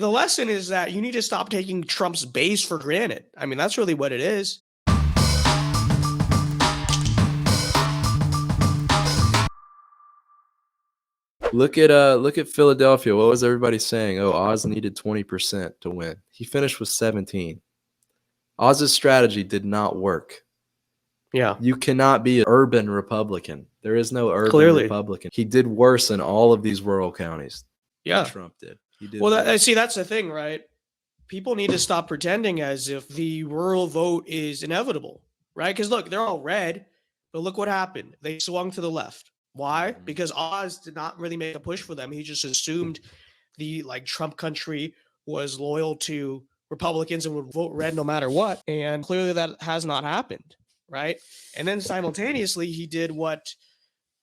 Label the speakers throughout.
Speaker 1: The lesson is that you need to stop taking Trump's base for granted. I mean, that's really what it is.
Speaker 2: Look at Philadelphia. What was everybody saying? Oh, Oz needed 20% to win. He finished with 17. Oz's strategy did not work.
Speaker 1: Yeah.
Speaker 2: You cannot be an urban Republican. There is no urban
Speaker 1: Clearly.
Speaker 2: Republican. He did worse in all of these rural counties.
Speaker 1: Yeah.
Speaker 2: Trump did. He did.
Speaker 1: Well, see, that's the thing, right? People need to stop pretending as if the rural vote is inevitable, right? Because look, they're all red, but look what happened. They swung to the left. Why? Because Oz did not really make a push for them. He just assumed the Trump country was loyal to Republicans and would vote red no matter what. And clearly that has not happened, right? And then simultaneously, he did what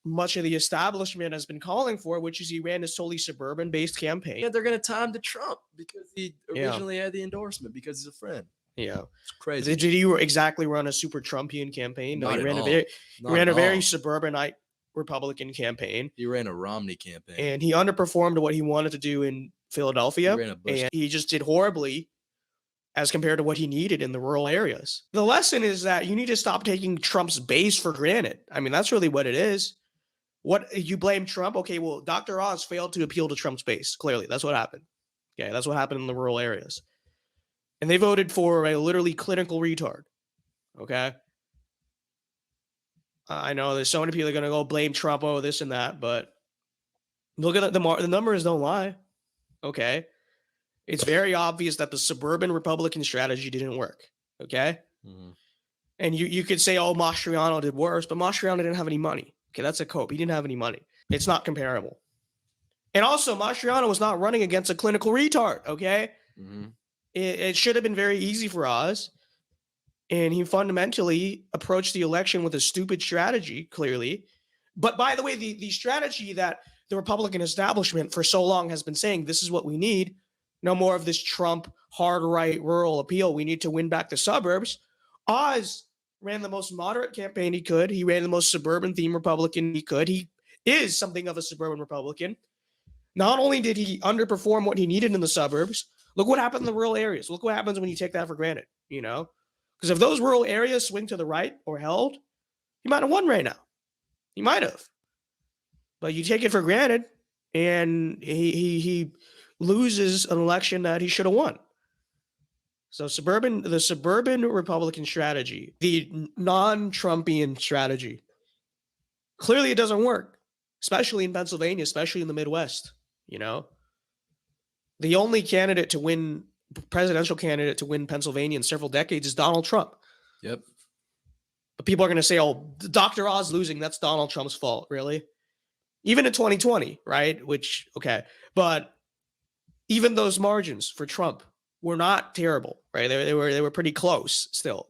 Speaker 1: much of the establishment has been calling for, which is he ran a solely suburban-based campaign.
Speaker 2: Yeah, they're going to time to Trump because he originally had the endorsement because he's a friend.
Speaker 1: Yeah,
Speaker 2: it's crazy.
Speaker 1: Did he exactly run a super Trumpian campaign? No, he ran a very suburbanite Republican campaign.
Speaker 2: He ran a Romney campaign,
Speaker 1: and he underperformed what he wanted to do in Philadelphia. And he just did horribly as compared to what he needed in the rural areas. The lesson is that you need to stop taking Trump's base for granted. I mean, that's really what it is. What you blame Trump? Okay, well, Dr. Oz failed to appeal to Trump's base. Clearly, that's what happened. Okay, that's what happened in the rural areas. And they voted for a literally clinical retard. Okay. I know there's so many people that are going to go blame Trump, oh, this and that, but look at the numbers don't lie. Okay. It's very obvious that the suburban Republican strategy didn't work. Okay. Mm-hmm. And you could say, oh, Mastriano did worse, but Mastriano didn't have any money. Okay, that's a cope. He didn't have any money. It's not comparable. And also, Mastriano was not running against a clinical retard, okay? Mm-hmm. It should have been very easy for Oz. And he fundamentally approached the election with a stupid strategy, clearly. But by the way, the strategy that the Republican establishment for so long has been saying, this is what we need. No more of this Trump hard right rural appeal. We need to win back the suburbs. Oz ran the most moderate campaign he could. He ran the most suburban theme Republican he could. He is something of a suburban Republican. Not only did he underperform what he needed in the suburbs, look what happened in the rural areas. Look what happens when you take that for granted, you know? Because if those rural areas swing to the right or held, he might have won right now. He might have. But you take it for granted, and he loses an election that he should have won. So the suburban Republican strategy, the non-Trumpian strategy, clearly it doesn't work, especially in Pennsylvania, especially in the Midwest, you know? The only presidential candidate to win Pennsylvania in several decades is Donald Trump.
Speaker 2: Yep.
Speaker 1: But people are going to say, oh, Dr. Oz losing, that's Donald Trump's fault, really? Even in 2020, right? Which, okay. But even those margins for Trump were not terrible, right? They were pretty close still,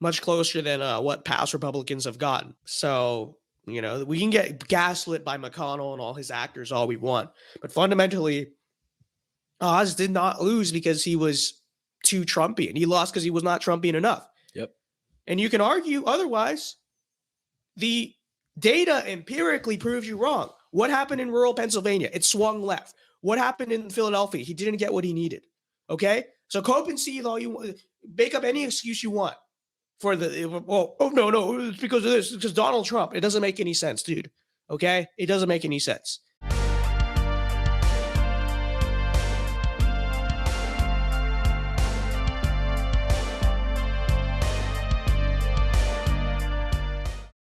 Speaker 1: much closer than what past Republicans have gotten. So, you know, we can get gaslit by McConnell and all his actors all we want, but fundamentally, Oz did not lose because he was too Trumpian. He lost because he was not Trumpian enough.
Speaker 2: Yep.
Speaker 1: And you can argue otherwise. The data empirically proves you wrong. What happened in rural Pennsylvania? It swung left. What happened in Philadelphia? He didn't get what he needed. Okay? So cope and seethe all you want. Make up any excuse you want for no, it's because of this. It's because Donald Trump. It doesn't make any sense, dude. Okay? It doesn't make any sense.